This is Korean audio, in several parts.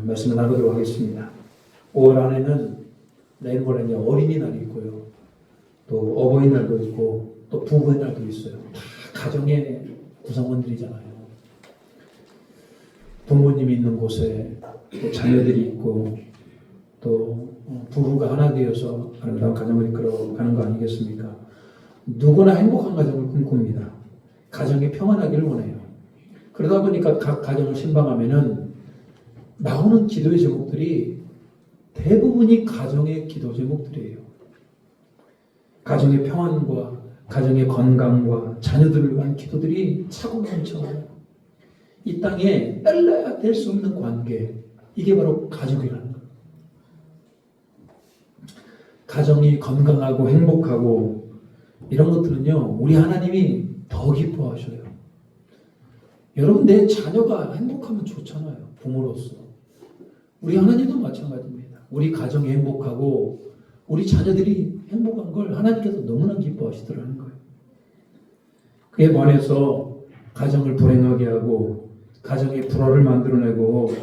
말씀을 나누도록 하겠습니다. 5월 안에는 내일 모레 어린이날이 있고요. 또 어버이날도 있고 또 부부의날도 있어요. 다 가정의 구성원들이잖아요. 부모님이 있는 곳에 또 자녀들이 있고 또 부부가 하나 되어서 아름다운 가정을 이끌어가는 거 아니겠습니까? 누구나 행복한 가정을 꿈꿉니다. 가정이 평안하기를 원해요. 그러다 보니까 각 가정을 신방하면은 나오는 기도의 제목들이 대부분이 가정의 기도 제목들이에요. 가정의 평안과 가정의 건강과 자녀들을 위한 기도들이 차고 넘쳐나요. 이 땅에 뗄래야 뗄 수 없는 관계, 이게 바로 가족이라는 거예요. 가정이 건강하고 행복하고 이런 것들은요, 우리 하나님이 더 기뻐하셔요. 여러분, 내 자녀가 행복하면 좋잖아요. 부모로서. 우리 하나님도 마찬가지입니다. 우리 가정이 행복하고 우리 자녀들이 행복한 걸 하나님께서 너무나 기뻐하시더라는 거예요. 그에 반해서 가정을 불행하게 하고 가정의 불화를 만들어내고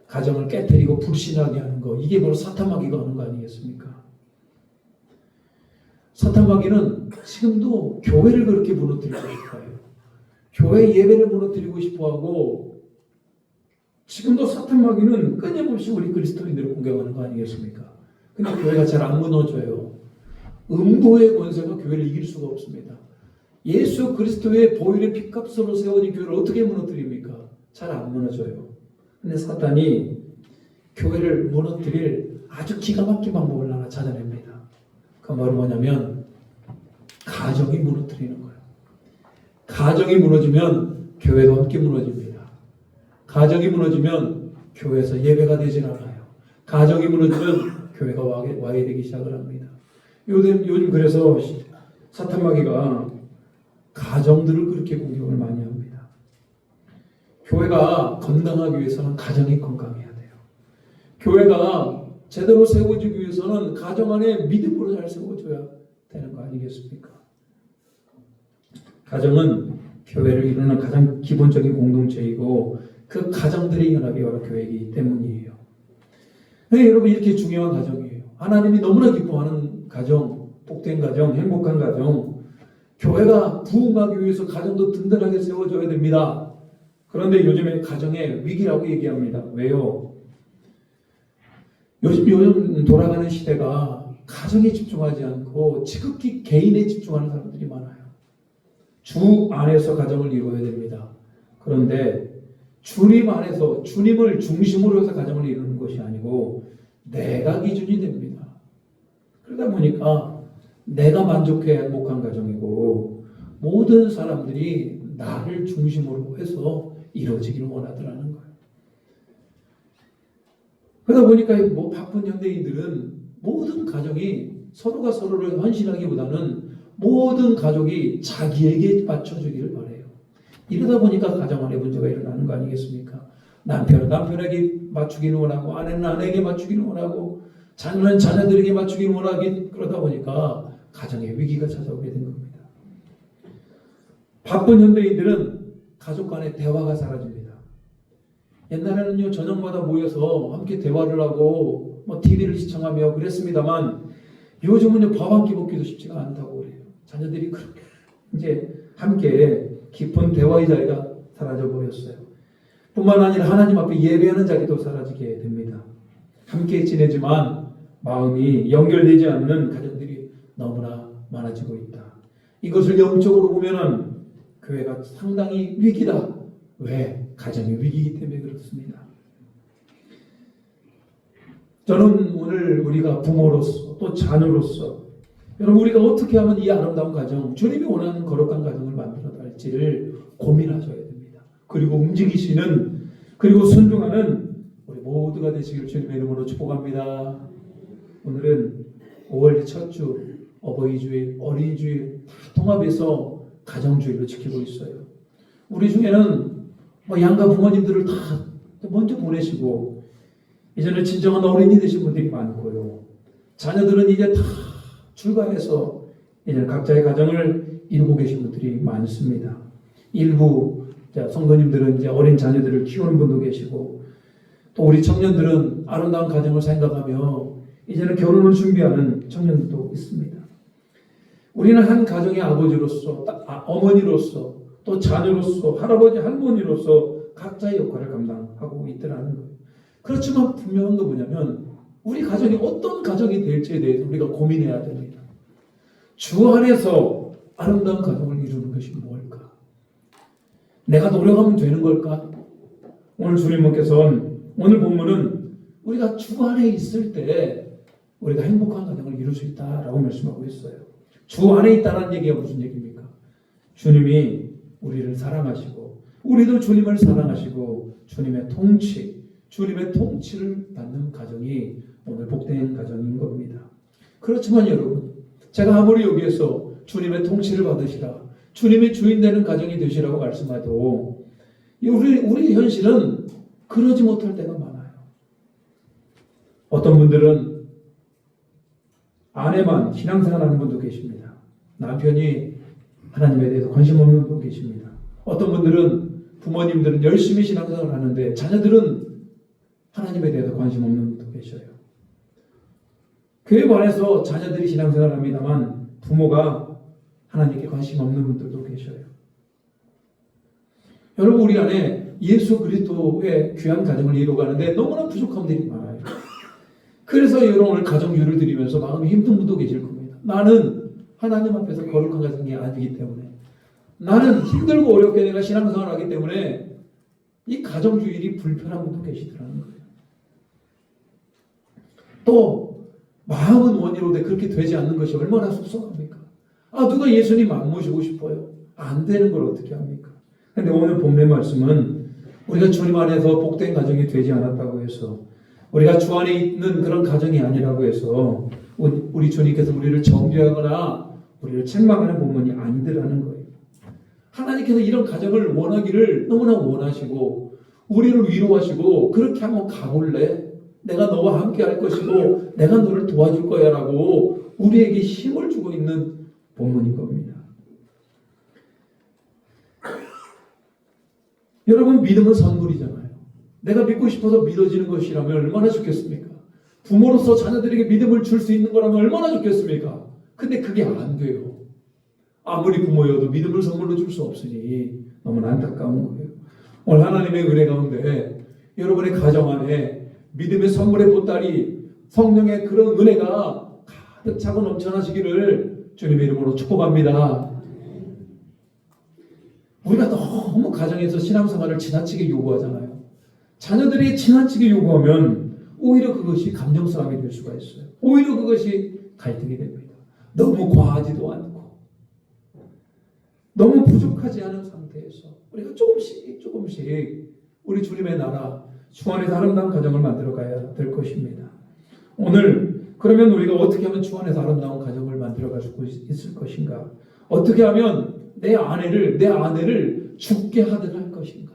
가정을 깨뜨리고 불신하게 하는 거, 이게 바로 사탄마귀가 하는 거 아니겠습니까? 사탄마귀는 지금도 교회를 그렇게 무너뜨리고 싶어요. 교회 예배를 무너뜨리고 싶어하고 지금도 사탄마귀는 끊임없이 우리 그리스도인들을 공격하는 거 아니겠습니까? 근데 교회가 잘 안 무너져요. 음부의 권세가 교회를 이길 수가 없습니다. 예수 그리스도의 보혈의 피값으로 세워진 교회를 어떻게 무너뜨립니까? 잘 안 무너져요. 근데 사탄이 교회를 무너뜨릴 아주 기가 막힌 방법을 하나 찾아냅니다. 그 말은 뭐냐면 가정이 무너뜨리는 거예요. 가정이 무너지면 교회도 함께 무너집니다. 가정이 무너지면 교회에서 예배가 되질 않아요. 가정이 무너지면 교회가 와해되기 시작을 합니다. 요즘 그래서 사탄마귀가 가정들을 그렇게 공격을 많이 합니다. 교회가 건강하기 위해서는 가정이 건강해야 돼요. 교회가 제대로 세워지기 위해서는 가정 안에 믿음으로 잘 세워져야 되는 거 아니겠습니까? 가정은 교회를 이루는 가장 기본적인 공동체이고 그 가정들의 연합이 바로 교회이기 때문이에요. 네, 여러분, 이렇게 중요한 가정이에요. 하나님이 너무나 기뻐하는 가정, 복된 가정, 행복한 가정. 교회가 부흥하기 위해서 가정도 든든하게 세워줘야 됩니다. 그런데 요즘에 가정의 위기라고 얘기합니다. 왜요? 요즘 돌아가는 시대가 가정에 집중하지 않고 지극히 개인에 집중하는 사람들이 많아요. 주 안에서 가정을 이루어야 됩니다. 그런데 주님 안에서 주님을 중심으로 해서 가정을 이루는 것이 아니고 내가 기준이 됩니다. 그러다 보니까 내가 만족해야 행복한 가정이고 모든 사람들이 나를 중심으로 해서 이루어지기를 원하더라는 거예요. 그러다 보니까 바쁜 현대인들은 모든 가정이 서로가 서로를 헌신하기보다는 모든 가족이 자기에게 맞춰주기를 바래요. 이러다 보니까 가정 안에 문제가 일어나는 거 아니겠습니까? 남편은 남편에게 맞추기를 원하고 아내는 아내에게 맞추기를 원하고 자녀는 자녀들에게 맞추기를 원하기, 그러다 보니까 가정에 위기가 찾아오게 된 겁니다. 바쁜 현대인들은 가족 간의 대화가 사라집니다. 옛날에는요, 저녁마다 모여서 함께 대화를 하고 TV를 시청하며 그랬습니다만 요즘은요, 밥 한 끼 먹기도 쉽지가 않다고 그래요. 자녀들이 그렇게 이제 함께 깊은 대화의 자리가 사라져 버렸어요. 뿐만 아니라 하나님 앞에 예배하는 자리도 사라지게 됩니다. 함께 지내지만 마음이 연결되지 않는 가정들이 너무나 많아지고 있다. 이것을 영적으로 보면은 교회가 상당히 위기다. 왜? 가정이 위기이기 때문에 그렇습니다. 저는 오늘 우리가 부모로서 또 자녀로서 여러분, 우리가 어떻게 하면 이 아름다운 가정, 주님이 원하는 거룩한 가정을 만들어 갈지를 고민하셔야 됩니다. 그리고 움직이시는, 그리고 순종하는 우리 모두가 되시길 주님의 이름으로 축복합니다. 오늘은 5월 첫 주, 어버이주일, 어린이주일 다 통합해서 가정주일로 지키고 있어요. 우리 중에는 양가 부모님들을 다 먼저 보내시고 이제는 진정한 어린이 되신 분들이 많고요. 자녀들은 이제 다 출가해서 이제 각자의 가정을 이루고 계신 분들이 많습니다. 일부 자, 성도님들은 이제 어린 자녀들을 키우는 분도 계시고, 또 우리 청년들은 아름다운 가정을 생각하며 이제는 결혼을 준비하는 청년들도 있습니다. 우리는 한 가정의 아버지로서, 어머니로서, 또 자녀로서, 할아버지, 할머니로서 각자의 역할을 감당하고 있더라는 거예요. 그렇지만 분명한 거 뭐냐면 우리 가정이 어떤 가정이 될지에 대해서 우리가 고민해야 됩니다. 주 안에서 아름다운 가정을 이루는 것이 뭘까? 내가 노력하면 되는 걸까? 오늘 주님께서는 오늘 본문은 우리가 주 안에 있을 때 우리가 행복한 가정을 이룰 수 있다라고 말씀하고 있어요. 주 안에 있다는 얘기가 무슨 얘기입니까? 주님이 우리를 사랑하시고 우리도 주님을 사랑하시고 주님의 통치를 받는 가정이 오늘 복된 가정인 겁니다. 그렇지만 여러분, 제가 아무리 여기에서 주님의 통치를 받으시라, 주님의 주인 되는 가정이 되시라고 말씀해도 우리 현실은 그러지 못할 때가 많아요. 어떤 분들은 아내만 신앙생활하는 분도 계십니다. 남편이 하나님에 대해서 관심 없는 분도 계십니다. 어떤 분들은 부모님들은 열심히 신앙생활을 하는데 자녀들은 하나님에 대해서 관심 없는 분도 계셔요. 교회 안에서 자녀들이 신앙생활을 합니다만 부모가 하나님께 관심 없는 분들도 계셔요. 여러분, 우리 안에 예수 그리스도의 귀한 가정을 이루어가는데 너무나 부족한 분들이 많아요. 그래서 여러분 오늘 가정주를 드리면서 마음이 힘든 분도 계실 겁니다. 나는 하나님 앞에서 거룩한 가정이 아니기 때문에, 나는 힘들고 어렵게 내가 신앙생활을 하기 때문에 이 가정주일이 불편한 분도 계시더라는 거예요. 또 마음은 원이로되 그렇게 되지 않는 것이 얼마나 속상합니까? 누가 예수님 안 모시고 싶어요? 안 되는 걸 어떻게 합니까? 근데 오늘 본문의 말씀은 우리가 주님 안에서 복된 가정이 되지 않았다고 해서, 우리가 주 안에 있는 그런 가정이 아니라고 해서 우리 주님께서 우리를 정죄하거나 우리를 책망하는 본문이 아니더라는 거예요. 하나님께서 이런 가정을 원하기를 너무나 원하시고 우리를 위로하시고, 그렇게 한번 가볼래? 내가 너와 함께 할 것이고 내가 너를 도와줄 거야 라고 우리에게 힘을 주고 있는 본문인 겁니다. 여러분, 믿음은 선물이잖아요. 내가 믿고 싶어서 믿어지는 것이라면 얼마나 좋겠습니까? 부모로서 자녀들에게 믿음을 줄 수 있는 거라면 얼마나 좋겠습니까? 근데 그게 안 돼요. 아무리 부모여도 믿음을 선물로 줄 수 없으니 너무나 안타까운 거예요. 오늘 하나님의 은혜 가운데 여러분의 가정 안에 믿음의 선물의 보따리, 성령의 그런 은혜가 가득 차고 넘쳐나시기를 주님의 이름으로 축복합니다. 우리가 너무 가정에서 신앙생활을 지나치게 요구하잖아요. 자녀들이 지나치게 요구하면 오히려 그것이 감정 싸움이 될 수가 있어요. 오히려 그것이 갈등이 됩니다. 너무 과하지도 않고 너무 부족하지 않은 상태에서 우리가 조금씩 우리 주님의 나라, 주 안에서 아름다운 가정을 만들어 가야 될 것입니다. 오늘 그러면 우리가 어떻게 하면 주 안에서 아름다운 가정을 만들어 갈 수 있을 것인가? 어떻게 하면 내 아내를 죽게 하듯 할 것인가?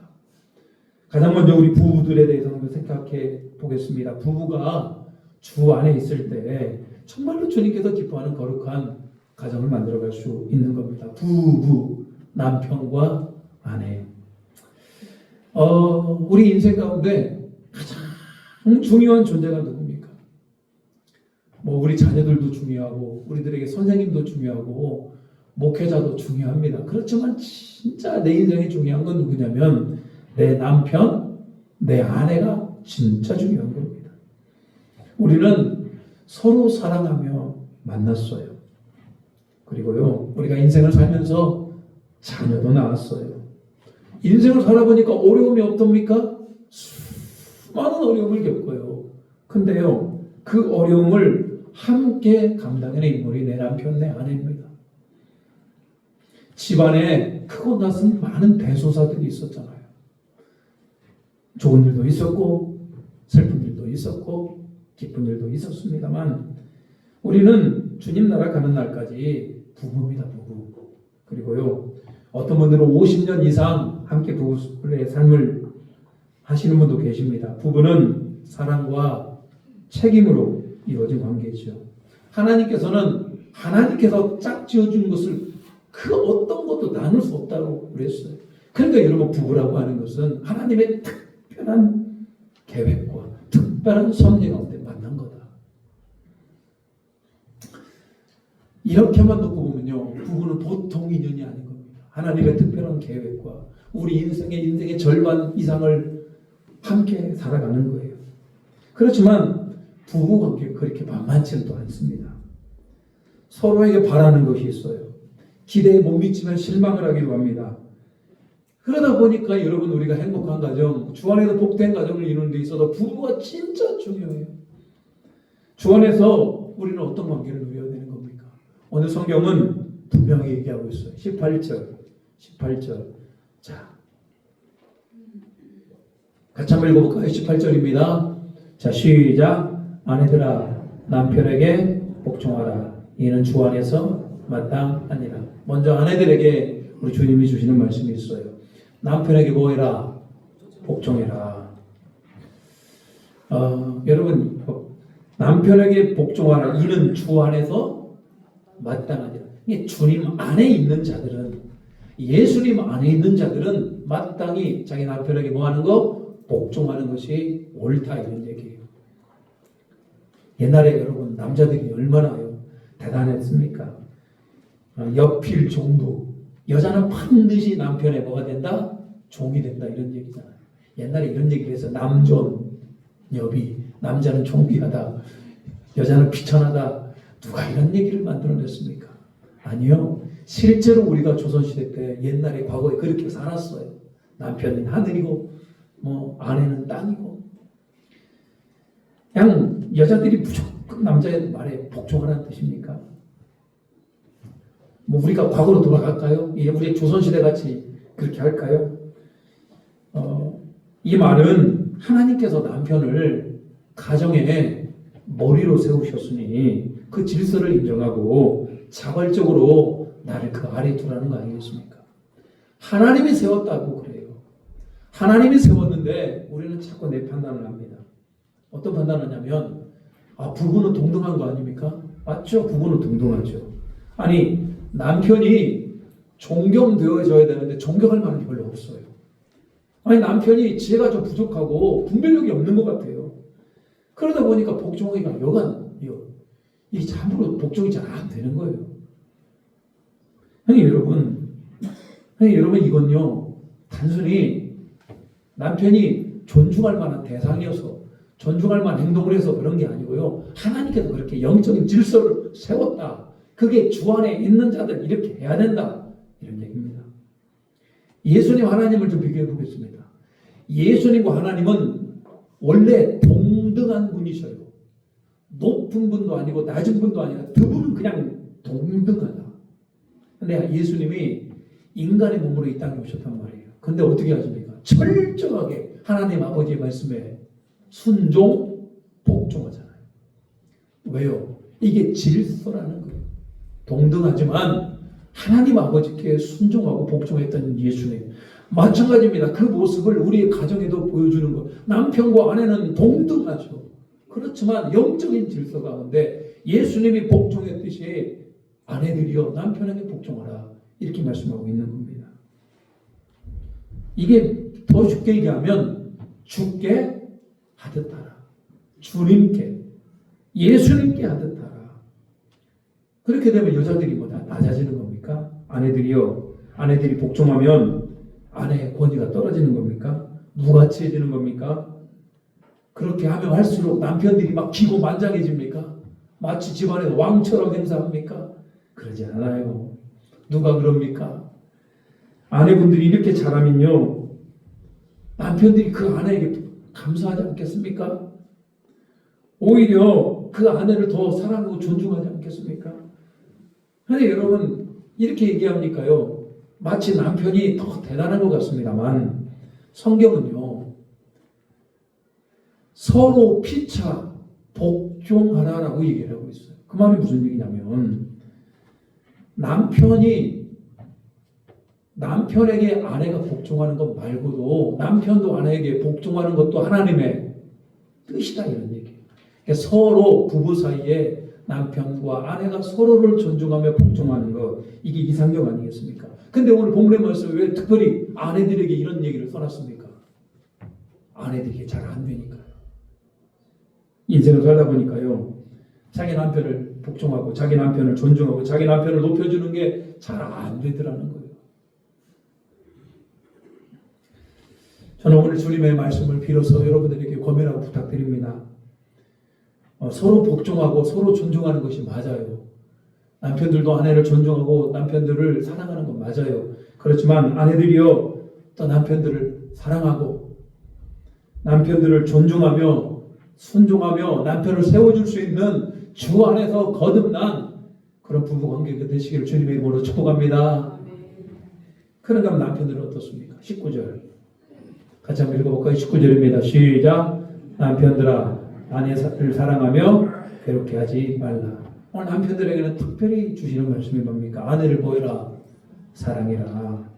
가장 먼저 우리 부부들에 대해서 한번 생각해 보겠습니다. 부부가 주 안에 있을 때 정말로 주님께서 기뻐하는 거룩한 가정을 만들어갈 수 있는 겁니다. 부부, 남편과 아내. 우리 인생 가운데 가장 중요한 존재가 누굽니까? 우리 자녀들도 중요하고 우리들에게 선생님도 중요하고 목회자도 중요합니다. 그렇지만 진짜 내 인생에 중요한 건 누구냐면 내 남편, 내 아내가 진짜 중요한 겁니다. 우리는 서로 사랑하며 만났어요. 그리고요, 우리가 인생을 살면서 자녀도 낳았어요. 인생을 살아보니까 어려움이 없답니까? 수많은 어려움을 겪어요. 근데요, 그 어려움을 함께 감당해낸 인물이 내 남편, 내 아내입니다. 집안에 크고 낮은 많은 대소사들이 있었잖아요. 좋은 일도 있었고 슬픈 일도 있었고 기쁜 일도 있었습니다만 우리는 주님 나라 가는 날까지 부부입니다. 부부. 그리고요, 어떤 분들은 50년 이상 함께 부부의 삶을 하시는 분도 계십니다. 부부는 사랑과 책임으로 이루어진 관계이죠. 하나님께서 짝 지어준 것을 그 어떤 것도 나눌 수 없다고 그랬어요. 그러니까 여러분 부부라고 하는 것은 하나님의 특별한 계획과 특별한 섭리 가운데 만난 거다. 이렇게만 놓고 보면요, 부부는 보통 인연이 아닌 겁니다. 하나님의 특별한 계획과 우리 인생의 절반 이상을 함께 살아가는 거예요. 그렇지만 부부관계가 그렇게 만만치는 또 않습니다. 서로에게 바라는 것이 있어요. 기대에 못 미치면 실망을 하기도 합니다. 그러다 보니까 여러분, 우리가 행복한 가정, 주 안에서 복된 가정을 이루는 데 있어서 부부가 진짜 중요해요. 주 안에서 우리는 어떤 관계를 누려야 되는 겁니까? 오늘 성경은 분명히 얘기하고 있어요. 18절. 자, 같이 한번 읽어볼까요? 18절입니다. 자, 시작. 아내들아, 남편에게 복종하라. 이는 주 안에서 마땅하니라. 먼저 아내들에게 우리 주님이 주시는 말씀이 있어요. 남편에게 뭐 해라? 복종해라. 여러분, 남편에게 복종하라. 이는 주 안에서 마땅하니라. 이게 주님 안에 있는 자들은, 예수님 안에 있는 자들은 마땅히 자기 남편에게 뭐 하는 거? 복종하는 것이 옳다, 이런 얘기예요. 옛날에 여러분, 남자들이 얼마나 대단했습니까? 여필 종부. 여자는 반드시 남편의 뭐가 된다? 종이 된다, 이런 얘기잖아요. 옛날에 이런 얘기를 해서 남존 여비, 남자는 종비하다, 여자는 비천하다. 누가 이런 얘기를 만들어냈습니까? 아니요. 실제로 우리가 조선시대 때 옛날에 과거에 그렇게 살았어요. 남편은 하늘이고 뭐 아내는 땅이고, 그냥 여자들이 무조건 남자의 말에 복종하라는 뜻입니까? 뭐 우리가 과거로 돌아갈까요? 우리 조선시대 같이 그렇게 할까요? 이 말은 하나님께서 남편을 가정의 머리로 세우셨으니 그 질서를 인정하고 자발적으로 나를 그 아래에 두라는 거 아니겠습니까? 하나님이 세웠다고 그래요. 하나님이 세웠는데 우리는 자꾸 내 판단을 합니다. 어떤 판단을 하냐면, 부부는 동등한 거 아닙니까? 맞죠? 부부는 동등하죠. 아니, 남편이 존경되어져야 되는데 존경할 만한 게 별로 없어요. 아니, 남편이 지혜가 좀 부족하고 분별력이 없는 것 같아요. 그러다 보니까 복종하기가 이게 함부로 복종이 잘 안 되는 거예요. 여러분, 이건요, 단순히 남편이 존중할 만한 대상이어서 존중할 만한 행동을 해서 그런 게 아니고요, 하나님께서 그렇게 영적인 질서를 세웠다. 그게 주 안에 있는 자들 이렇게 해야 된다, 이런 얘기입니다. 예수님, 하나님을 좀 비교해 보겠습니다. 예수님과 하나님은 원래 동등한 분이셔요. 높은 분도 아니고 낮은 분도 아니라 두 분은 그냥 동등하다. 근데 예수님이 인간의 몸으로 이 땅에 오셨단 말이에요. 근데 어떻게 하십니까? 철저하게 하나님 아버지의 말씀에 순종, 복종하잖아요. 왜요? 이게 질서라는 거예요. 동등하지만 하나님 아버지께 순종하고 복종했던 예수님. 마찬가지입니다. 그 모습을 우리의 가정에도 보여주는 것. 남편과 아내는 동등하죠. 그렇지만 영적인 질서 가운데 예수님이 복종했듯이 아내들이여 남편에게 복종하라, 이렇게 말씀하고 있는 겁니다. 이게 더 쉽게 얘기하면 주께 하듯 하라. 주님께, 예수님께 하듯 하라. 그렇게 되면 여자들이 뭐 다 낮아지는 겁니까? 아내들이 복종하면 아내의 권위가 떨어지는 겁니까? 무가치해지는 겁니까? 그렇게 하면 할수록 남편들이 막 기고만장해집니까? 마치 집안에서 왕처럼 행사합니까? 그러지 않아요. 누가 그럽니까? 아내분들이 이렇게 잘하면요, 남편들이 그 아내에게 감사하지 않겠습니까? 오히려 그 아내를 더 사랑하고 존중하지 않겠습니까? 그런데 여러분, 이렇게 얘기하니까요, 마치 남편이 더 대단한 것 같습니다만, 성경은요, 서로 피차 복종하라라고 얘기를 하고 있어요. 그 말이 무슨 얘기냐면, 남편에게 아내가 복종하는 것 말고도 남편도 아내에게 복종하는 것도 하나님의 뜻이다, 이런 얘기예요. 그러니까 서로 부부 사이에 남편과 아내가 서로를 존중하며 복종하는 것, 이게 이상적 아니겠습니까? 근데 오늘 본문의 말씀에 왜 특별히 아내들에게 이런 얘기를 써놨습니까? 아내들에게 잘 안 되니까요. 인생을 살다 보니까요, 자기 남편을 복종하고 자기 남편을 존중하고 자기 남편을 높여주는 게 잘 안 되더라는 거예요. 저는 오늘 주님의 말씀을 빌어서 여러분들에게 권면하고 부탁드립니다. 서로 복종하고 서로 존중하는 것이 맞아요. 남편들도 아내를 존중하고 남편들을 사랑하는 건 맞아요. 그렇지만 아내들이요, 또 남편들을 사랑하고 남편들을 존중하며 순종하며 남편을 세워줄 수 있는 주 안에서 거듭난 그런 부부관계가 되시기를 주님의 이름으로 축복합니다. 그런가 하면 남편들은 어떻습니까? 19절 같이 한번 읽어볼까요? 19절입니다. 시작. 남편들아 아내를 사랑하며 괴롭게 하지 말라. 오늘 남편들에게는 특별히 주시는 말씀이 뭡니까? 아내를 보여라, 사랑해라.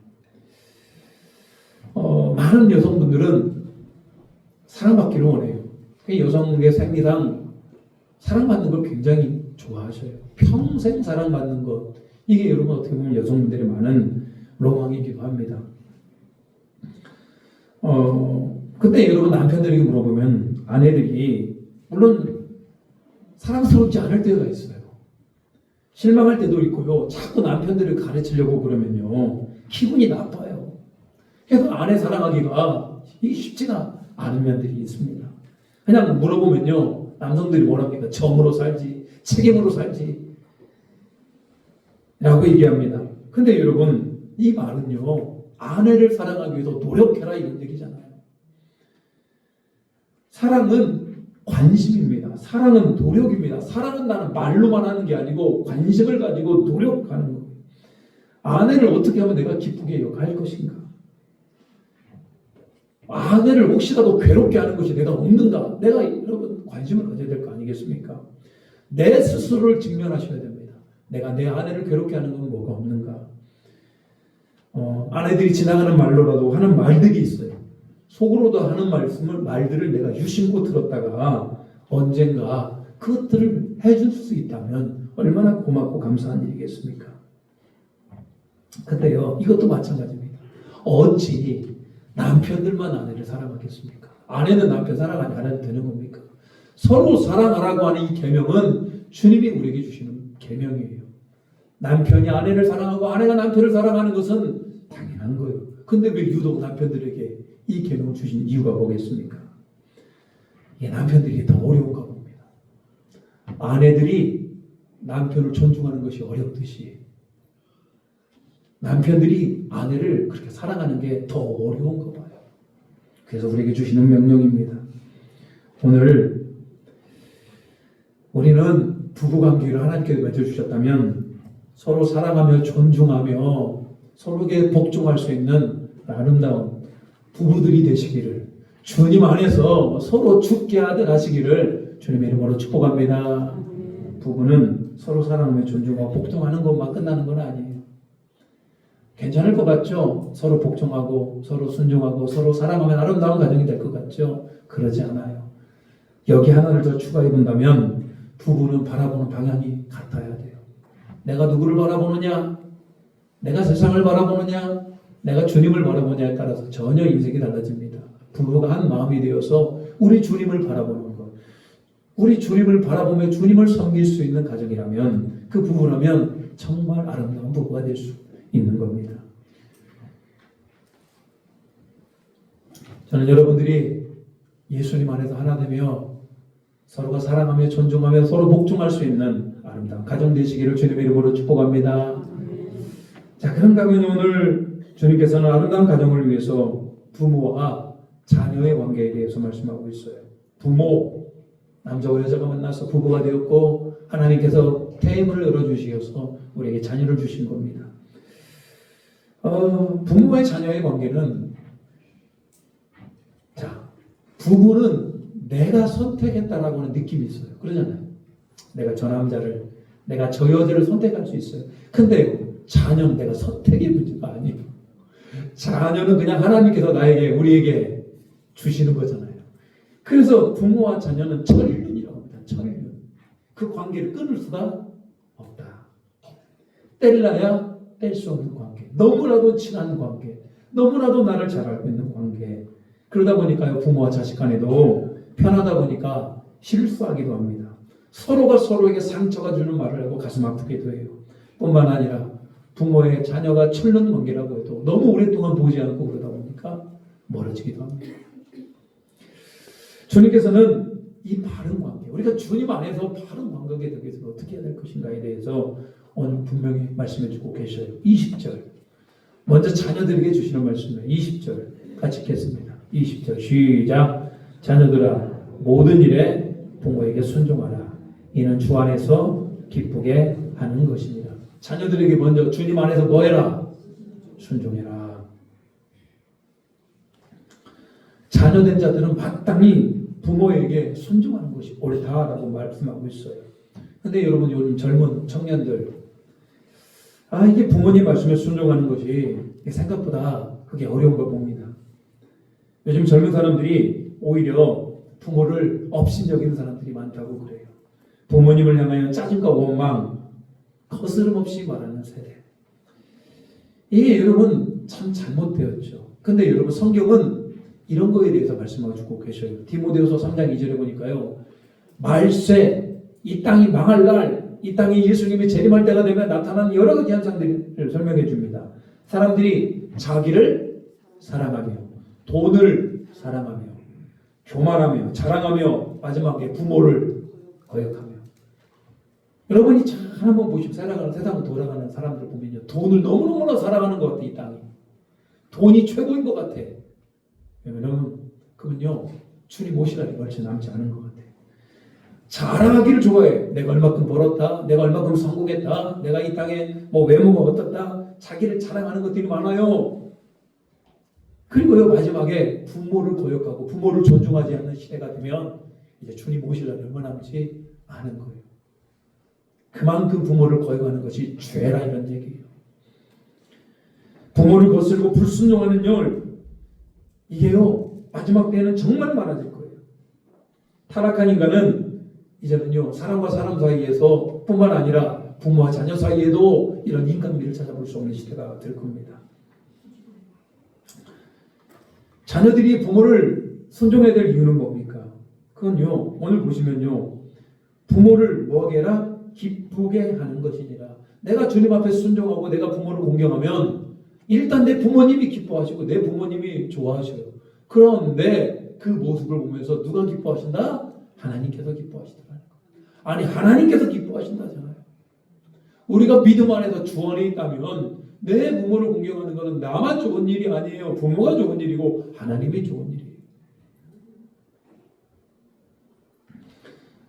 많은 여성분들은 사랑받기를 원해요. 여성의 생리상 사랑받는 걸 굉장히 좋아하셔요. 평생 사랑받는 것, 이게 여러분 어떻게 보면 여성분들의 많은 로망이기도 합니다. 그때 여러분 남편들에게 물어보면 아내들이 물론 사랑스럽지 않을 때가 있어요. 실망할 때도 있고요. 자꾸 남편들을 가르치려고 그러면요, 기분이 나빠요. 그래서 아내 사랑하기가 이게 쉽지가 않은 면들이 있습니다. 그냥 물어보면요, 남성들이 뭐랍니까? 정으로 살지, 책임으로 살지 라고 얘기합니다. 근데 여러분, 이 말은요, 아내를 사랑하기 위해서 노력해라 이런 얘기잖아요. 사랑은 관심입니다. 사랑은 노력입니다. 사랑은 나는 말로만 하는 게 아니고 관심을 가지고 노력하는 거예요. 아내를 어떻게 하면 내가 기쁘게 여길 것인가? 아내를 혹시라도 괴롭게 하는 것이 내가 없는가? 내가 여러분 관심을 가져야 될 거 아니겠습니까? 내 스스로를 직면하셔야 됩니다. 내가 내 아내를 괴롭게 하는 건 뭐가 없는가? 아내들이 지나가는 말로라도 하는 말들이 있어요. 속으로도 하는 말들을 내가 유심코 들었다가 언젠가 그것들을 해줄 수 있다면 얼마나 고맙고 감사한 일이겠습니까? 근데요, 이것도 마찬가지입니다. 어찌 남편들만 아내를 사랑하겠습니까? 아내는 남편 사랑하지 않아도 되는 겁니까? 서로 사랑하라고 하는 이 계명은 주님이 우리에게 주시는 계명이에요. 남편이 아내를 사랑하고 아내가 남편을 사랑하는 것은 당연한 거예요. 근데 왜 유독 남편들에게 이 계명을 주신 이유가 뭐겠습니까? 이 남편들이 더 어려운가 봅니다. 아내들이 남편을 존중하는 것이 어렵듯이 남편들이 아내를 그렇게 사랑하는 게 더 어려운가 봐요. 그래서 우리에게 주시는 명령입니다. 오늘 우리는 부부관계를 하나님께서 맺어주셨다면 서로 사랑하며 존중하며 서로에게 복종할 수 있는 아름다운 부부들이 되시기를, 주님 안에서 서로 죽게 하듯 하시기를 주님의 이름으로 축복합니다. 부부는 서로 사랑하며 존중하고 복종하는 것만 끝나는 건 아니에요. 괜찮을 것 같죠? 서로 복종하고 서로 순종하고 서로 사랑하면 아름다운 가정이 될 것 같죠? 그러지 않아요. 여기 하나를 더 추가해 본다면 부부는 바라보는 방향이 같아야 돼요. 내가 누구를 바라보느냐? 내가 세상을 바라보느냐? 내가 주님을 바라보느냐에 따라서 전혀 인생이 달라집니다. 부부가 한 마음이 되어서 우리 주님을 바라보는 것, 우리 주님을 바라보며 주님을 섬길 수 있는 가정이라면, 그 부부라면 정말 아름다운 부부가 될 수 있는 겁니다. 저는 여러분들이 예수님 안에서 하나 되며 서로가 사랑하며 존중하며 서로 복종할 수 있는 아름다운 가정 되시기를 주님의 이름으로 축복합니다. 자, 그런가 하면 오늘 주님께서는 아름다운 가정을 위해서 부모와 자녀의 관계에 대해서 말씀하고 있어요. 부모, 남자와 여자가 만나서 부부가 되었고 하나님께서 태임을 열어주셔서 우리에게 자녀를 주신 겁니다. 부모와 자녀의 관계는, 자, 부부는 내가 선택했다라고 하는 느낌이 있어요. 그러잖아요. 내가 저 남자를, 내가 저 여자를 선택할 수 있어요. 근데 자녀는 내가 선택의 문제가 아니에요. 자녀는 그냥 하나님께서 우리에게 주시는 거잖아요. 그래서 부모와 자녀는 천륜이라고 합니다. 천륜. 그 그 관계를 끊을 수가 없다. 뗄라야 뗄 수 없는 관계. 너무나도 친한 관계. 너무나도 나를 잘 알고 있는 관계. 그러다 보니까요, 부모와 자식 간에도 편하다 보니까 실수하기도 합니다. 서로가 서로에게 상처가 주는 말을 하고 가슴 아프기도 해요. 뿐만 아니라 부모의 자녀가 철른 관계라고 해도 너무 오랫동안 보지 않고 그러다 보니까 멀어지기도 합니다. 주님께서는 이 바른 관계, 우리가 주님 안에서 바른 관계에 되기 위해서 어떻게 해야 될 것인가에 대해서 오늘 분명히 말씀해 주고 계셔요. 20절. 먼저 자녀들에게 주시는 말씀이에요. 20절 같이 읽겠습니다. 20절 시작. 자녀들아 모든 일에 부모에게 순종하라. 이는 주 안에서 기쁘게 하는 것입니다. 자녀들에게 먼저 주님 안에서 뭐 해라? 순종해라. 자녀된 자들은 마땅히 부모에게 순종하는 것이 옳다라고 말씀하고 있어요. 근데 여러분 요즘 젊은 청년들 이게 부모님 말씀에 순종하는 것이 생각보다 그게 어려운 걸 봅니다. 요즘 젊은 사람들이 오히려 부모를 업신여기는 사람들이 많다고 그래요. 부모님을 향하여 짜증과 원망, 거스름없이 말하는 세대. 이게 여러분 참 잘못되었죠. 근데 여러분 성경은 이런 거에 대해서 말씀하고 주고 계셔요. 디모데후서 3장 2절에 보니까요. 말세, 이 땅이 망할 날, 이 땅이 예수님이 재림할 때가 되면 나타나는 여러 가지 현상들을 설명해 줍니다. 사람들이 자기를 사랑하며 돈을 사랑하며 교만하며 자랑하며 마지막에 부모를 거역하며. 여러분이 참 한번 보시면 세상을 돌아가는 사람들 보면요. 돈을 너무너무나 사랑하는 것 같아. 이 땅이. 돈이 최고인 것 같아. 왜냐면 그건요. 주님 오시라니 얼추 남지 않은 것 같아. 자랑하기를 좋아해. 내가 얼마큼 벌었다. 내가 얼마큼 성공했다. 내가 이 땅에 뭐 외모가 어떻다. 자기를 자랑하는 것들이 많아요. 그리고요 마지막에 부모를 거역하고 부모를 존중하지 않는 시대가 되면 이제 주님 오시려니 얼마 남지 않은 거예요. 그만큼 부모를 거역하는 것이 죄라 이런 얘기예요. 부모를 거스르고 불순종하는 열 이게요 마지막 때에는 정말 많아질 거예요. 타락한 인간은 이제는요 사람과 사람 사이에서 뿐만 아니라 부모와 자녀 사이에도 이런 인간미를 찾아볼 수 없는 시대가 될 겁니다. 자녀들이 부모를 순종해야 될 이유는 뭡니까? 그건요 오늘 보시면요 부모를 뭐하게 해라? 기쁘게 하는 것이니라. 내가 주님 앞에 순종하고 내가 부모를 공경하면 일단 내 부모님이 기뻐하시고 내 부모님이 좋아하셔요. 그런데 그 모습을 보면서 누가 기뻐하신다? 하나님께서 기뻐하시더라는 거예요. 아니 하나님께서 기뻐하신다잖아요. 우리가 믿음 안에서 주 안에 있다면 내 부모를 공경하는 것은 나만 좋은 일이 아니에요. 부모가 좋은 일이고 하나님이 좋은 일이에요.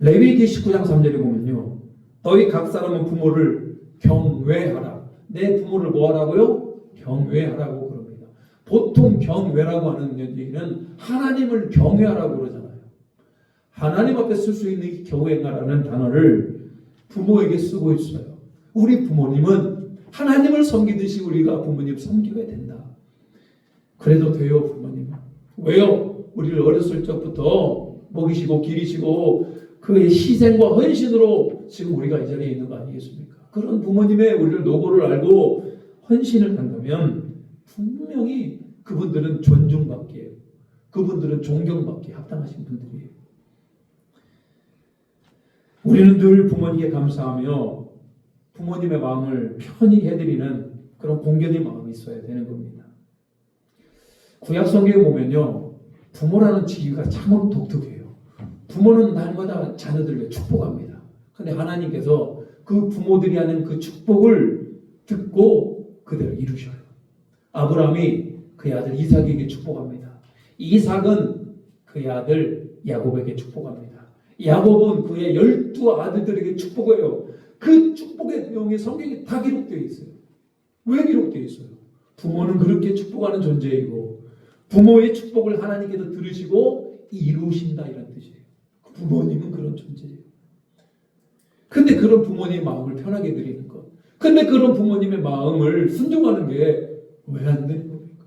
레위기 19장 3절에 보면요. 너희 각 사람은 부모를 경외하라. 내 부모를 뭐 하라고요? 경외하라고 그럽니다. 보통 경외라고 하는 얘기는 하나님을 경외하라고 그러잖아요. 하나님 앞에 쓸 수 있는 이 경외라는 단어를 부모에게 쓰고 있어요. 우리 부모님은 하나님을 섬기듯이 우리가 부모님 섬겨야 된다. 그래도 돼요, 부모님. 왜요? 우리를 어렸을 적부터 먹이시고 기리시고 그의 희생과 헌신으로 지금 우리가 이 자리에 있는 거 아니겠습니까? 그런 부모님의 우리를 노고를 알고 헌신을 한다면 분명히 그분들은 존중받기에, 그분들은 존경받기에 합당하신 분들이에요. 우리는 늘 부모님께 감사하며 부모님의 마음을 편히 해드리는 그런 공견의 마음이 있어야 되는 겁니다. 구약 성경에 보면요, 부모라는 직위가 참으로 독특해요. 부모는 날마다 자녀들에게 축복합니다. 그런데 하나님께서 그 부모들이 하는 그 축복을 듣고 그대로 이루셔요. 아브라함이 그의 아들 이삭에게 축복합니다. 이삭은 그의 아들 야곱에게 축복합니다. 야곱은 그의 12아들들에게 축복해요. 그 축복의 내용이 성경에 다 기록되어 있어요. 왜 기록되어 있어요? 부모는 그렇게 축복하는 존재이고 부모의 축복을 하나님께서 들으시고 이루신다 이런 뜻이에요. 부모님은 그런 존재예요. 근데 그런 부모님의 마음을 편하게 드리는 것. 근데 그런 부모님의 마음을 순종하는 게 왜 안 되는 겁니까?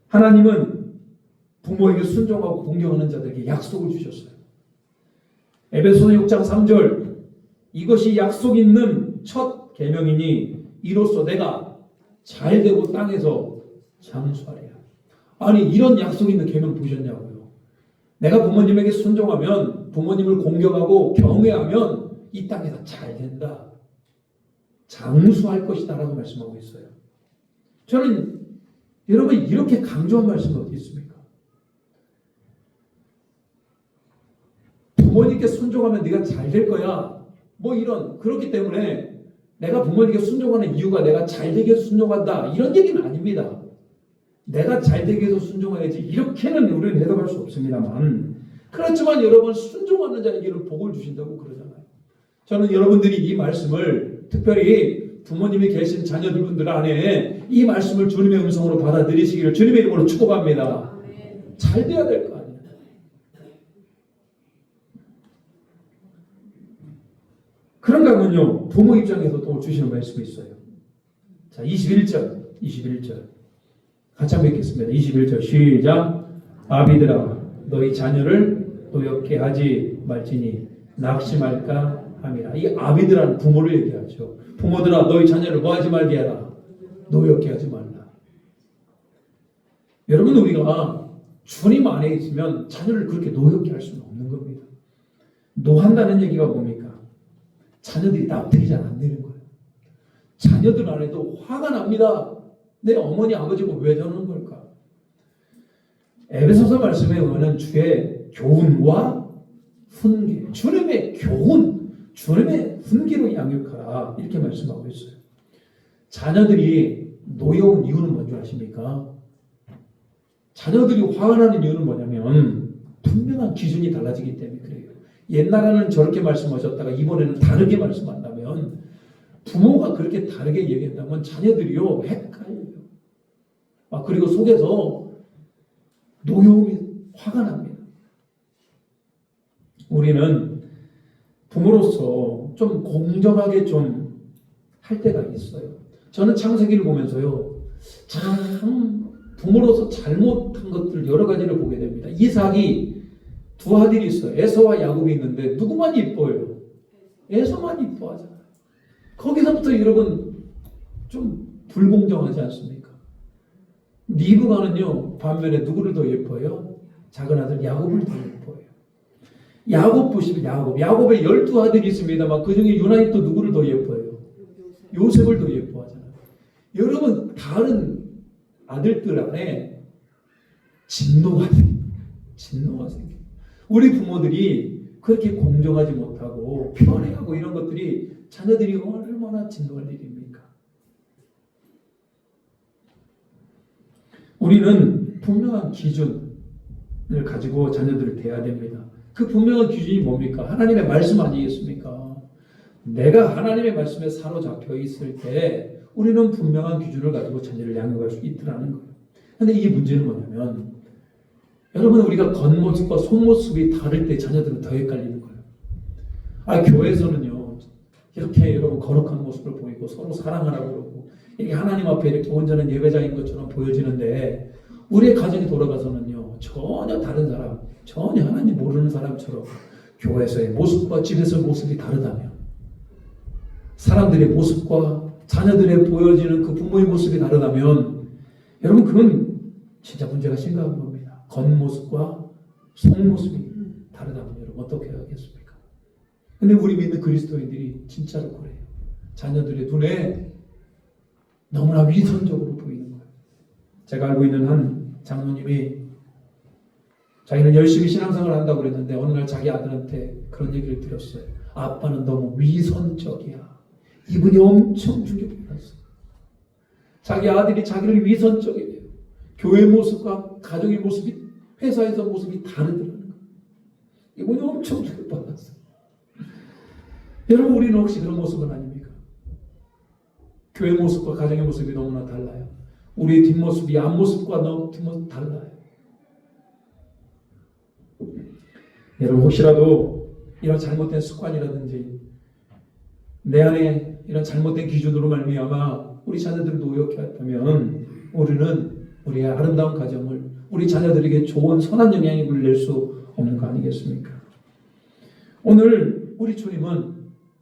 하나님은 부모에게 순종하고 공경하는 자들에게 약속을 주셨어요. 에베소서 6장 3절 이것이 약속 있는 첫 계명이니 이로써 내가 잘되고 땅에서 장수하리라. 아니 이런 약속 있는 계명 보셨냐고요. 내가 부모님에게 순종하면 부모님을 공경하고 경외하면 이 땅에서 잘된다. 장수할 것이다 라고 말씀하고 있어요. 저는 여러분 이렇게 강조한 말씀이 어디 있습니까? 부모님께 순종하면 네가 잘 될 거야. 뭐 이런 그렇기 때문에 내가 부모님께 순종하는 이유가 내가 잘 되게 해서 순종한다. 이런 얘기는 아닙니다. 내가 잘 되게 해서 순종해야지. 이렇게는 우리는 해석할 수 없습니다만 그렇지만 여러분 순종하는 자에게는 복을 주신다고 그러잖아요. 저는 여러분들이 이 말씀을 특별히 부모님이 계신 자녀들분들 안에 이 말씀을 주님의 음성으로 받아들이시기를 주님의 이름으로 축복합니다. 잘 돼야 될 거 아니에요. 그런가 하면요 부모 입장에서 또 주시는 말씀이 있어요. 자 21절 같이 한번 읽겠습니다. 21절 시작. 아비들아 너희 자녀를 노엽게 하지 말지니 낙심할까 함이라. 이 아비들은 부모를 얘기하죠. 부모들아 너희 자녀를 뭐 하지 말게 해라. 노엽게 하지 말라. 여러분 우리가 주님 안에 있으면 자녀를 그렇게 노엽게 할 수는 없는 겁니다. 노한다는 얘기가 뭡니까? 자녀들이 납득이 잘 안 되는 거예요. 자녀들 안에도 화가 납니다. 내 어머니 아버지가 왜 저러는 걸까? 에베소서 말씀에 보면 주의 교훈과 훈계, 주님의 교훈, 주님의 훈계로 양육하라 이렇게 말씀하고 있어요. 자녀들이 노여운 이유는 뭔지 아십니까? 자녀들이 화가 나는 이유는 뭐냐면 분명한 기준이 달라지기 때문에 그래요. 옛날에는 저렇게 말씀하셨다가 이번에는 다르게 말씀한다면 부모가 그렇게 다르게 얘기한다면 자녀들이요 헷갈려요. 그리고 속에서 노여움이 화가 납니다. 우리는 부모로서 좀 공정하게 좀 할 때가 있어요. 저는 창세기를 보면서요 참 부모로서 잘못한 것들 여러 가지를 보게 됩니다. 이삭이 두 아들이 있어요. 에서와 야곱이 있는데 누구만 이뻐요? 에서만 이뻐하잖아요. 거기서부터 여러분 좀 불공정하지 않습니까? 리브가는요 반면에 누구를 더 예뻐요? 작은 아들 야곱을 더 예뻐해요. 야곱 보시면 야곱의 12아들이 있습니다만 그 중에 유나이 또 누구를 더 예뻐해요? 요셉을 더 예뻐하잖아요. 여러분 다른 아들들 안에 진노가 생겨요. 우리 부모들이 그렇게 공정하지 못하고 편애하고 이런 것들이 자녀들이 얼마나 진노할 일입니까? 우리는 분명한 기준을 가지고 자녀들을 대해야 됩니다. 그 분명한 기준이 뭡니까? 하나님의 말씀 아니겠습니까? 내가 하나님의 말씀에 사로잡혀 있을 때 우리는 분명한 기준을 가지고 자녀를 양육할 수 있더라는 거예요. 그런데 이 문제는 뭐냐면 여러분 우리가 겉모습과 속모습이 다를 때 자녀들은 더 헷갈리는 거예요. 교회에서는요 이렇게 여러분 거룩한 모습을 보이고 서로 사랑하라고 그러고 이게 하나님 앞에 이렇게 온전한 예배자인 것처럼 보여지는데 우리의 가정에 돌아가서는요 전혀 다른 사람, 전혀 하나님 모르는 사람처럼 교회에서의 모습과 집에서의 모습이 다르다면 사람들의 모습과 자녀들의 보여지는 그 부모의 모습이 다르다면 여러분 그건 진짜 문제가 심각한 겁니다. 겉모습과 속모습이 다르다면 여러분 어떻게 하겠습니까? 근데 우리 믿는 그리스도인들이 진짜로 그래요. 자녀들의 눈에 너무나 위선적으로 보이는 거예요. 제가 알고 있는 한 장로님이 자기는 열심히 신앙생활을 한다고 그랬는데 어느 날 자기 아들한테 그런 얘기를 들었어요. 아빠는 너무 위선적이야. 이분이 엄청 충격받았어요. 자기 아들이 자기를 위선적이래요. 교회 모습과 가정의 모습이 회사에서 모습이 다르더라는 거예요. 이분이 엄청 충격받았어요. 여러분 우리는 혹시 그런 모습은 아닙니까? 교회 모습과 가정의 모습이 너무나 달라요. 우리의 뒷모습이 앞모습과 뒷모습 달라요. 여러분 혹시라도 이런 잘못된 습관이라든지 내 안에 이런 잘못된 기준으로 말미암아 우리 자녀들을 노엽게 했다면 우리는 우리의 아름다운 가정을 우리 우리 자녀들에게 좋은 선한 영향력을 낼 수 없는 거 아니겠습니까? 오늘 우리 주님은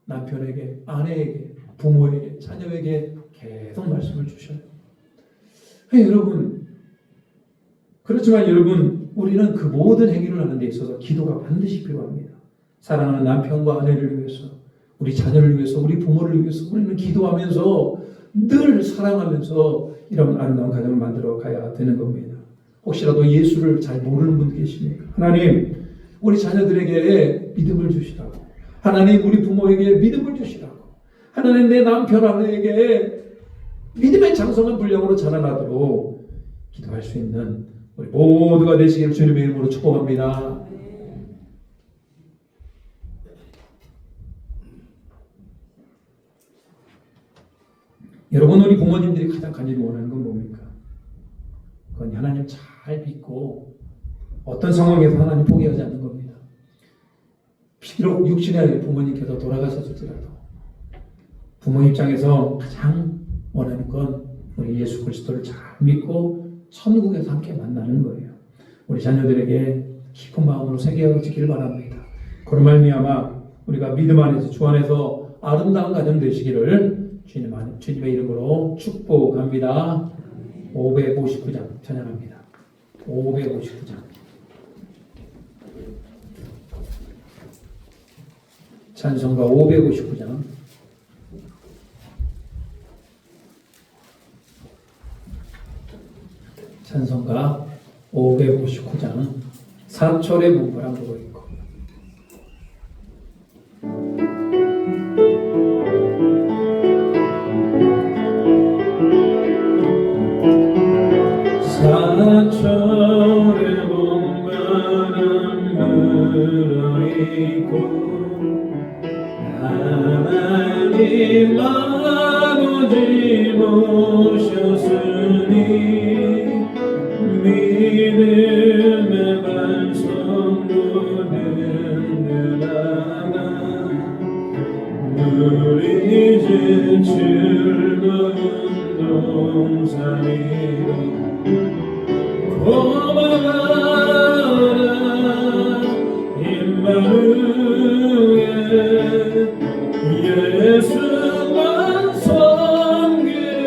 남편에게, 아내에게, 부모에게, 자녀에게 계속 말씀을 주셔요. 여러분, 그렇지만 여러분, 우리는 그 모든 행위를 하는 데 있어서 기도가 반드시 필요합니다. 사랑하는 남편과 아내를 위해서, 우리 자녀를 위해서, 우리 부모를 위해서 우리는 기도하면서 늘 사랑하면서 이런 아름다운 가정을 만들어 가야 되는 겁니다. 혹시라도 예수를 잘 모르는 분 계십니까? 하나님, 우리 자녀들에게 믿음을 주시라고. 하나님, 우리 부모에게 믿음을 주시라고. 하나님, 내 남편 아내에게 믿음의 장성한 분량으로 자라나도록 기도할 수 있는 우리 모두가 되시기를 주님의 이름으로 축복합니다. 여러분, 우리 부모님들이 가장 간절히 원하는 건 뭡니까? 그건 하나님 잘 믿고 어떤 상황에서 하나님 포기하지 않는 겁니다. 비록 육신의 부모님께서 돌아가셨을지라도 부모 입장에서 가장 원하는 건 우리 예수 그리스도를 잘 믿고 천국에서 함께 만나는 거예요. 우리 자녀들에게 깊은 마음으로 새겨지길 바랍니다. 그런 말미암아 우리가 믿음 안에서 주 안에서 아름다운 가정 되시기를 주님의 이름으로 축복합니다. 559장 찬양합니다. 559장 찬송가 559장 찬송가 559장 4절의 문구를 보고 있고 사철의 봄바람 불어있고 하나님 아버지 모셨으니 믿음의 반성도 든든하다 누리지 즐거운 동산이로 고마워라 임마누엘 예수만 섬기는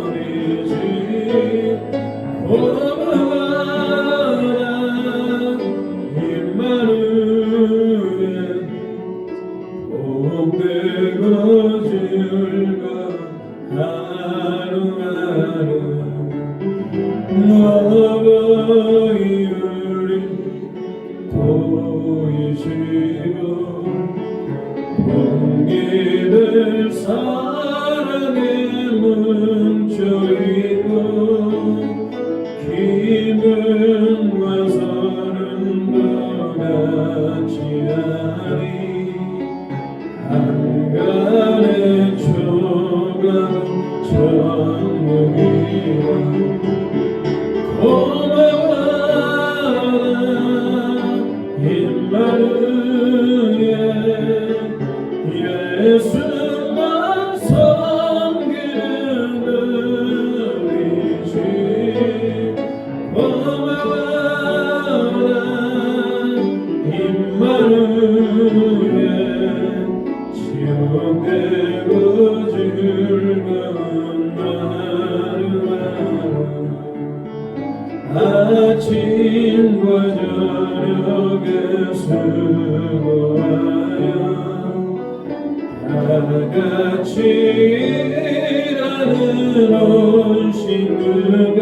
우리지 고마워라 임마누엘 복되고 즐거운 하루하루 아버지 우리 보이시고 봉기들 사랑에 뭉쳐있고 기분과 서른도 같이 하니 한간의 초가 천국이라 고마워라 임마누엘 예수만 섬기는 우리지 고마워라 임마누엘 지옥되고 즐거운 아침과 저녁에 수고하여 다같이 일하는 온 식구가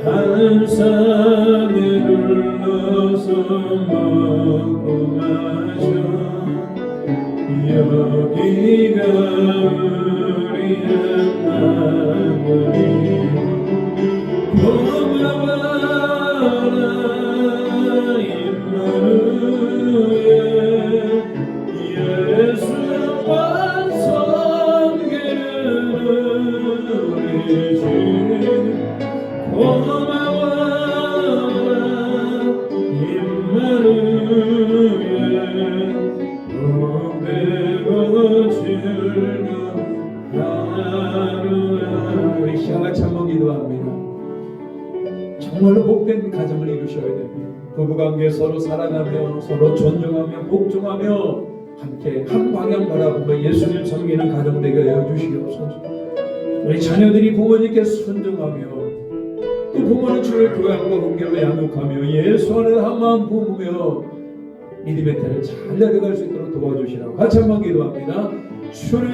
한 산에 둘러서 먹고 마셔 여기가 우리의 나무니 고마워라 임마누엘 예수만 섬기는 우리지 고마워라 임마누엘 복되고 즐거운 하루하루 우리 시간 같이 한번 기도합니다. 정말로 복된 가정을 이루셔야 됩니다. 부부관계 서로 사랑하며 서로 존중하며 복종하며 함께 한 방향 바라보며 예수를 섬기는 가정 되게 하여 주시옵소서. 우리 자녀들이 부모님께 순종하며 또 부모는 주의 교양과 훈계로 양육하며 예수 안에 한 마음 부으며 믿음의 태를 잘 내려갈 수 있도록 도와주시라고 같이 한번 기도합니다. 주님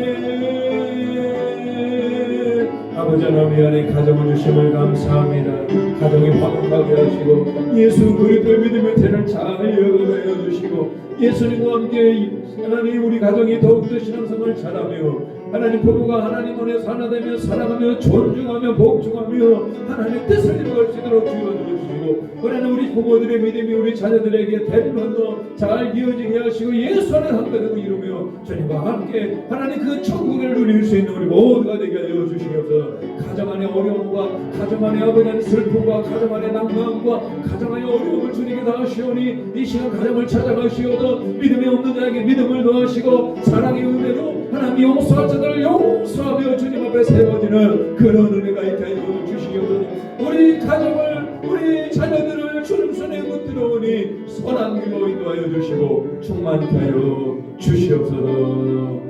아버지 하나님 안에 가정을 주심을 감사합니다. 가정이 화목하게 하시고 예수 그리스도의 믿음의 태를 잘 이어가여 주시고 예수님과 함께 하나님 우리 가정이 더욱더 신앙생활을 잘하며 하나님 부부가 하나님 안에서 하나 되며 사랑하며 존중하며 복종하며 하나님의 뜻을 이루어갈 수 있도록 주어주시고 그러나 우리 부모들의 믿음이 우리 자녀들에게 대변도 잘 이어지게 하시고 예수 안에 함께 되고 이루며 주님과 함께 하나님 그 천국을 누릴 수 있는 우리 모두가 되게 하여 주시옵소서. 가정 안의 어려움과 가정 안의 아버지의 슬픔과 가정 안의 낭만과 가정 안의 어려움을 주님께 다 하시오니 이 시간 가정을 찾아가시어도 믿음이 없는 자에게 믿음을 더하시고 사랑의 은혜로 하나님 용서할 자들을 용서하며 주님 앞에 세워지는 그런 은혜가 있게 하여 주시옵소서. 우리 가정을 우리 자녀들을 주님 손에 붙들어오니 선한 길로 인도하여 주시고 충만케 하여 주시옵소서.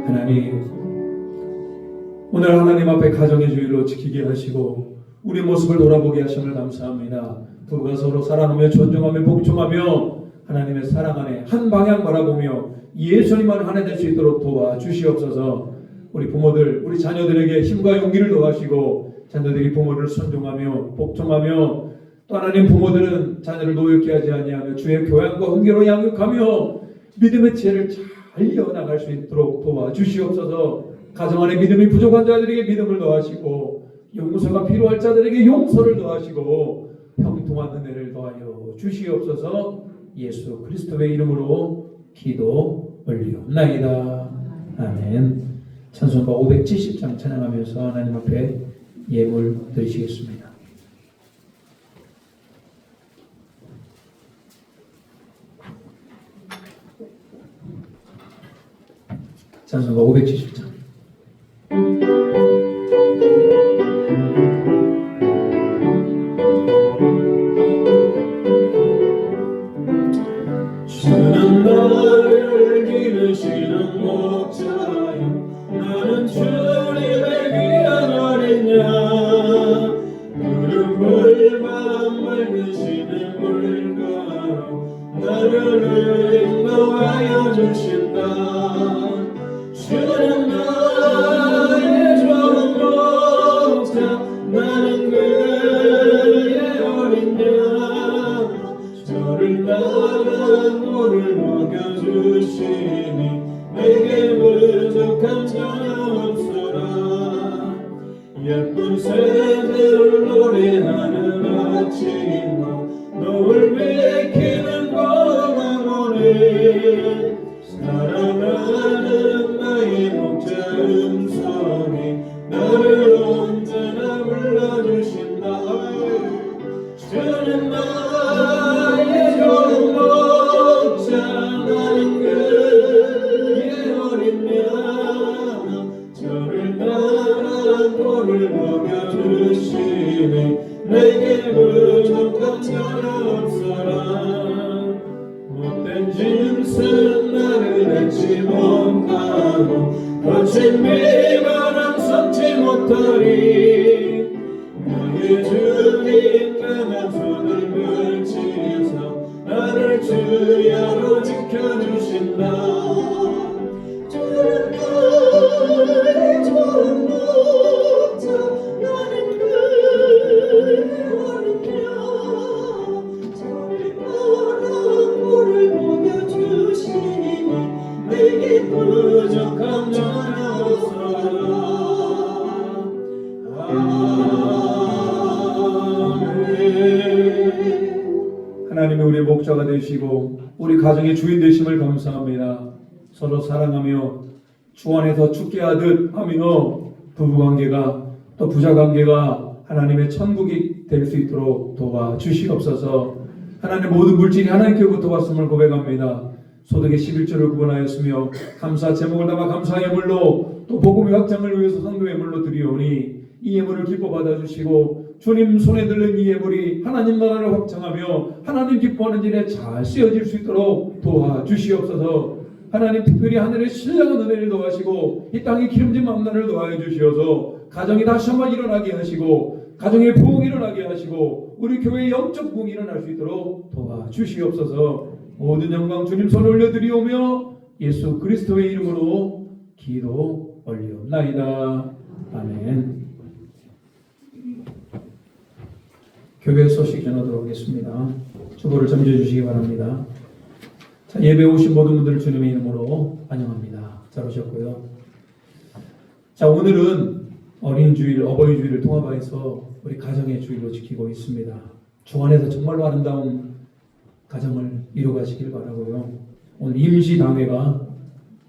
하나님 오늘 하나님 앞에 가정의 주의로 지키게 하시고 우리 모습을 돌아보게 하심을 감사합니다. 부부가 서로 사랑하며 존중하며 복종하며 하나님의 사랑 안에 한 방향 바라보며 예수님만 하나 될 수 있도록 도와주시옵소서. 우리 부모들 우리 자녀들에게 힘과 용기를 더하시고 자녀들이 부모를 순종하며 복종하며 또 하나님 부모들은 자녀를 노엽게 하지 아니하며 주의 교양과 훈계로 양육하며 믿음의 지혜를 잘 이어나갈 수 있도록 도와주시옵소서. 가정 안에 믿음이 부족한 자들에게 믿음을 더하시고 용서가 필요할 자들에게 용서를 더하시고 형통한 은혜를 더하여 주시옵소서. 예수 그리스도의 이름으로 기도 올리옵나이다. 아멘. 찬송가 570장 찬양하면서 하나님 앞에 예물 드리시겠습니다. 찬송가 570장. 주는 나를 기르시는 목자요 나는 주님의 귀한 어린 양 무릎을 맑으시는 물가로 나를 인도하여 주신다. 주는 나의 좋은 목자 나는 그의 어린 양 저를 따라 물을 먹여주시니 내게 부족한 점 없으라. 예쁜 새들 노래하는 아침과 노을 비키는 광화문에 사랑하는 나의 목자 음성이 나를 언제나 불러주신다. 주는 나의 좋은 목자 나는 그의 어린 양 저를 따라 돌을 먹여주시니 내게 부족한 점 없어라. 못된 짐승 나를 잊지 못하고 거친 비바람 섞지 못하리. 나의 주님 강한 손을 펼치셔 나를 주야로 지켜주신다. 주는 나의 좋은 목자 나는 그의 어린 양 저를 따라 물을 먹여주시니 내게 부족함 전혀 없어라. 하나님이 우리의 목자가 되시고 우리 가정의 주인 되심을 감사합니다. 서로 사랑하며 주 안에서 죽게 하듯 하며 부부관계가 또 부자관계가 하나님의 천국이 될 수 있도록 도와주시옵소서. 하나님 모든 물질이 하나님께로부터 왔음을 고백합니다. 소득의 11조를 구분하였으며 감사 제목을 담아 감사의 물로 또 복음의 확장을 위해서 선교의 물로 드리오니 이 예물을 기뻐 받아주시고 주님 손에 들린 이 예물이 하나님 나라를 확장하며 하나님 기뻐하는 일에 잘 쓰여질 수 있도록 도와주시옵소서. 하나님 특별히 하늘의 신령한 은혜를 더하시고 이 땅의 기름진 만나를 더하여 주시어서 가정이 다시 한번 일어나게 하시고 가정의 부흥이 일어나게 하시고 우리 교회의 영적 부흥이 일어날 수 있도록 도와주시옵소서. 모든 영광 주님 손에 올려드리오며 예수 그리스도의 이름으로 기도 올리옵나이다. 아멘. 교회 소식 전하도록 하겠습니다. 주보를 점지해 주시기 바랍니다. 자, 예배 오신 모든 분들을 주님의 이름으로 환영합니다. 잘 오셨고요. 자, 오늘은 어린 주일, 어버이 주일을 통합해서 우리 가정의 주일로 지키고 있습니다. 주 안에서 정말로 아름다운 가정을 이루가시길 바라고요. 오늘 임시당회가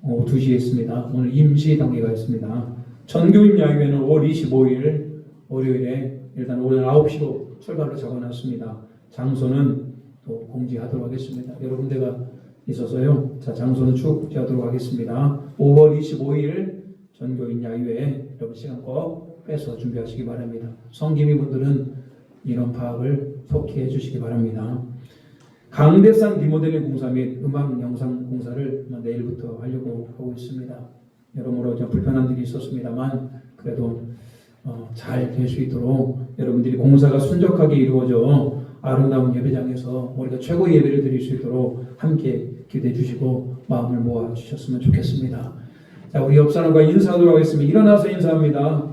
오후 2시에 있습니다. 오늘 임시당회가 있습니다. 전교인 야유회는 5월 25일 월요일에 일단 오전 9시로 출발로 적어놨습니다. 장소는 또 공지하도록 하겠습니다. 여러 군데가 있어서요. 자, 장소는 쭉 공지하도록 하겠습니다. 5월 25일 전교인 야유회 여러분 시간 꼭 빼서 준비하시기 바랍니다. 성김이 분들은 인원 파악을 속히 해주시기 바랍니다. 강대상 리모델링 공사 및 음악 영상 공사를 내일부터 하려고 하고 있습니다. 여러모로 좀 불편한 일이 있었습니다만 그래도 잘 될 수 있도록 여러분들이 공사가 순적하게 이루어져 아름다운 예배장에서 우리가 최고의 예배를 드릴 수 있도록 함께 기도해 주시고 마음을 모아 주셨으면 좋겠습니다. 자, 우리 옆 사람과 인사하도록 하겠습니다. 일어나서 인사합니다.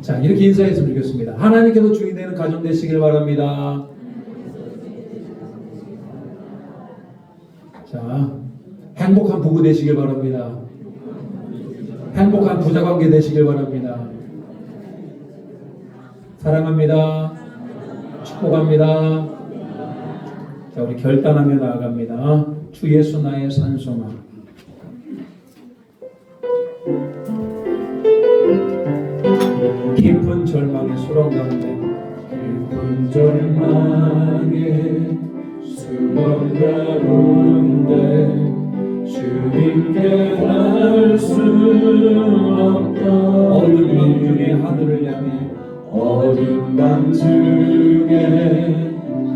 자, 이렇게 인사했으면 좋겠습니다. 하나님께서 주인 되는 가정 되시길 바랍니다. 자, 행복한 부부 되시길 바랍니다. 행복한 부자관계 되시길 바랍니다. 사랑합니다. 축복합니다. 자, 우리 결단하며 나아갑니다. 주 예수 나의 산소만. 깊은 절망의 수렁 가운데 깊은 절망의 수렁 가운데 주님께 갈 수 없다. 어두운 밤 중에 하늘을 향해 어두운 밤 중에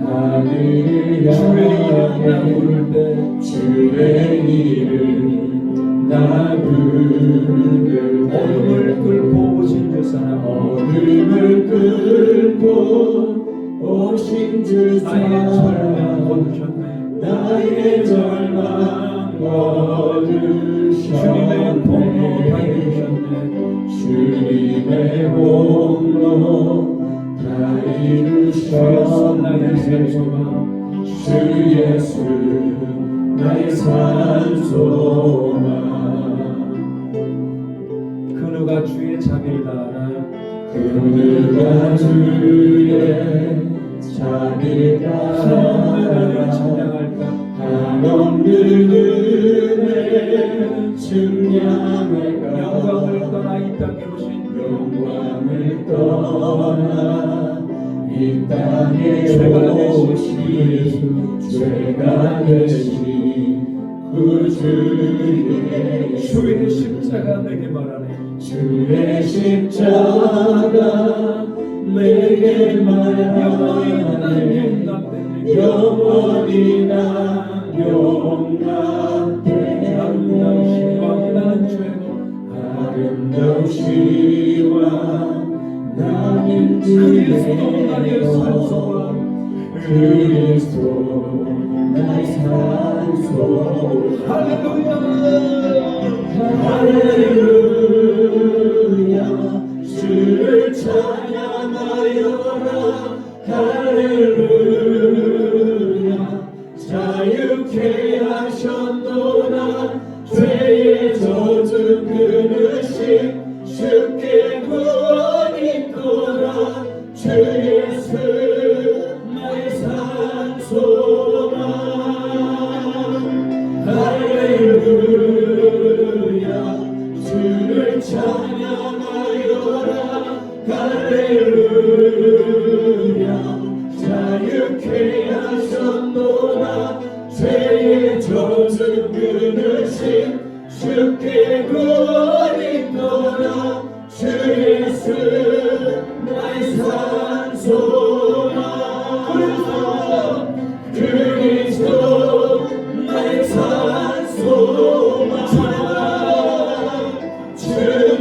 하늘을 향해 부를 때 주의 이름 나 부를 때 어둠을 끌고 오신 주 사랑 어둠을 끌고 오신 주 나의 절망 사랑 거두셨네. 나의 절망 거두셨네. 주님의 공로 다 이루셨네. 주님의 공로 다 이루셨네. 나의 산소만 주 예수 나의 산소만. 그누가 주의 자비를 따라 그누가 주의 자비를 한없는 따라 찬양할까. 한없는 은혜 증량할까. 영광을 떠나 이 땅에 오신 영광을 떠나 이 땅에 죄가 오신 죄가 되신 그 주의 주의 십자가 내게 말하네. 주의 십자가 내게 말하네. 영원히 난 용납돼. 나는 죄고 아름다우시와 나는 그리스도 나의 산소와 그리스도 나의 산소. 할렐루야. 할렐루야. 주를 찬양하여라. 할렐루야. 자유케 하셨노라. 죄의 젖은 그릇이 주께 구원이 있도다. 주 예수 나의 산소만. 할렐루야. 주를 찬양하여라. 할렐루야. 자유케 하셨노라. 죄의 젖은 그릇이 주께 구원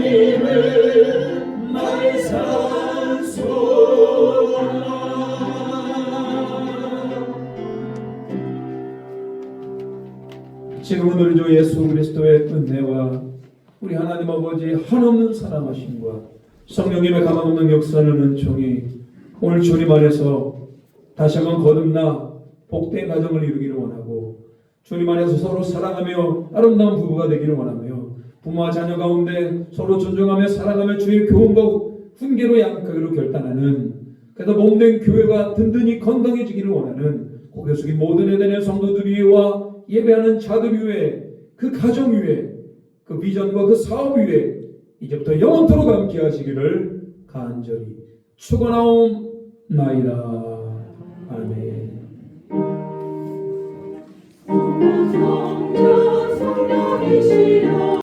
주님은 나의 산소라. 지금은 우리 주 예수 그리스도의 은혜와 우리 하나님 아버지 한없는 사랑하심과 성령님의 가망없는 역사는 은총이 오늘 주님 안에서 다시 한번 거듭나 복된 가정을 이루기를 원하고 주님 안에서 서로 사랑하며 아름다운 부부가 되기를 원하며 부모와 자녀 가운데 서로 존중하며 사랑하며 주의 교훈과 훈계로 양육하기로 결단하는 그래서 몸된 교회가 든든히 건강해지기를 원하는 고개 숙인 모든 에덴의 성도들 위에와 예배하는 자들 위에 그 가정 위에 그 비전과 그 사업 위에 이제부터 영원토록 함께 하시기를 간절히 축원하옵나이다. 아멘. 성령 성령이시여